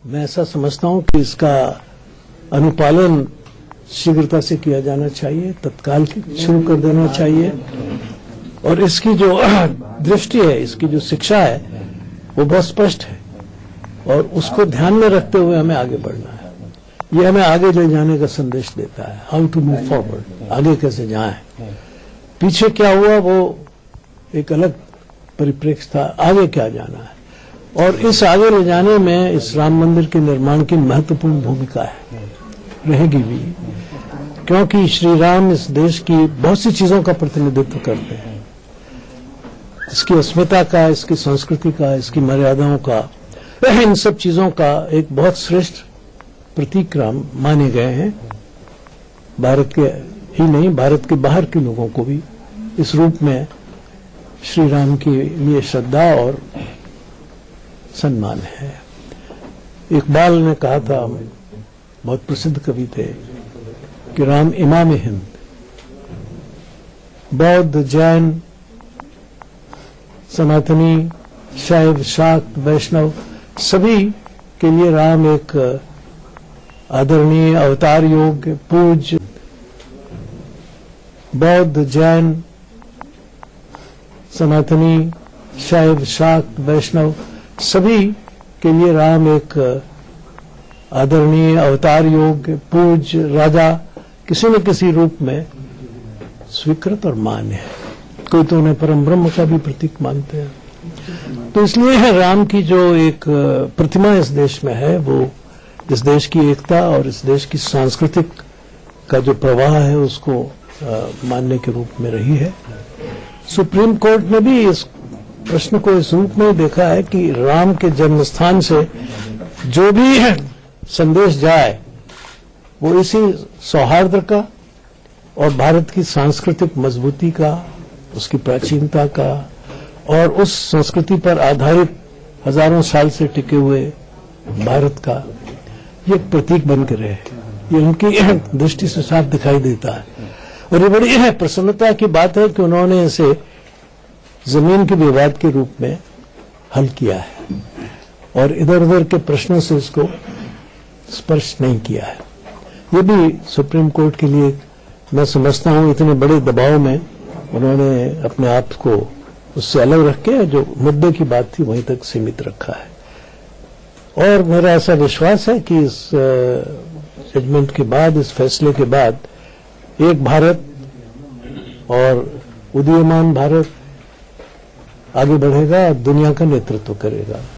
मैं ऐसा समझता हूं कि इसका अनुपालन शीघ्रता से किया जाना चाहिए, तत्काल शुरू कर देना चाहिए और इसकी जो दृष्टि है, इसकी जो शिक्षा है वो बहुत स्पष्ट है और उसको ध्यान में रखते हुए हमें आगे बढ़ना है। ये हमें आगे ले जाने का संदेश देता है, हाउ टू मूव फॉरवर्ड, आगे कैसे जाएं। पीछे क्या हुआ वो एक अलग परिप्रेक्ष्य था, आगे क्या जाना है और इस आगे ले जाने में इस राम मंदिर के निर्माण की महत्वपूर्ण भूमिका है, रहेगी भी, क्योंकि श्री राम इस देश की बहुत सी चीजों का प्रतिनिधित्व करते हैं, इसकी अस्मिता का, इसकी संस्कृति का, इसकी मर्यादाओं का, इन सब चीजों का एक बहुत श्रेष्ठ प्रतीक राम माने गए हैं। भारत के ही नहीं, भारत के बाहर के लोगों को भी इस रूप में श्री राम के लिए श्रद्धा और सम्मान है। इकबाल ने कहा था, बहुत प्रसिद्ध कवि थे, कि राम इमाम हिंद, बौद्ध, जैन, सनातनी, शैव, शाक्त, वैष्णव सभी के लिए राम एक आदरणीय, अवतार योग्य, पूज्य, बौद्ध, जैन, सनातनी, शैव, शाक्त, वैष्णव सभी के लिए राम एक आदरणीय, अवतार योग्य, पूज्य, राजा किसी न किसी रूप में स्वीकृत और मान्य है। कोई तो उन्हें परम ब्रह्म का भी प्रतीक मानते हैं। तो इसलिए राम की जो एक प्रतिमा इस देश में है, वो इस देश की एकता और इस देश की सांस्कृतिक का जो प्रवाह है उसको मानने के रूप में रही है। सुप्रीम कोर्ट ने भी इस प्रश्न को इस रूप में देखा है कि राम के जन्म स्थान से जो भी संदेश जाए वो इसी सौहार्द का और भारत की सांस्कृतिक मजबूती का, उसकी प्राचीनता का और उस संस्कृति पर आधारित हजारों साल से टिके हुए भारत का ये एक प्रतीक बन के रहे। ये उनकी दृष्टि से साफ दिखाई देता है और ये बड़ी प्रसन्नता की बात है कि उन्होंने इसे जमीन के विवाद के रूप में हल किया है और इधर उधर के प्रश्नों से इसको स्पर्श नहीं किया है। ये भी सुप्रीम कोर्ट के लिए मैं समझता हूं इतने बड़े दबाव में उन्होंने अपने आप को उससे अलग रख के जो मुद्दे की बात थी वहीं तक सीमित रखा है। और मेरा ऐसा विश्वास है कि इस जजमेंट के बाद, इस फैसले के बाद एक भारत और उदीयमान भारत आगे बढ़ेगा और दुनिया का नेतृत्व करेगा।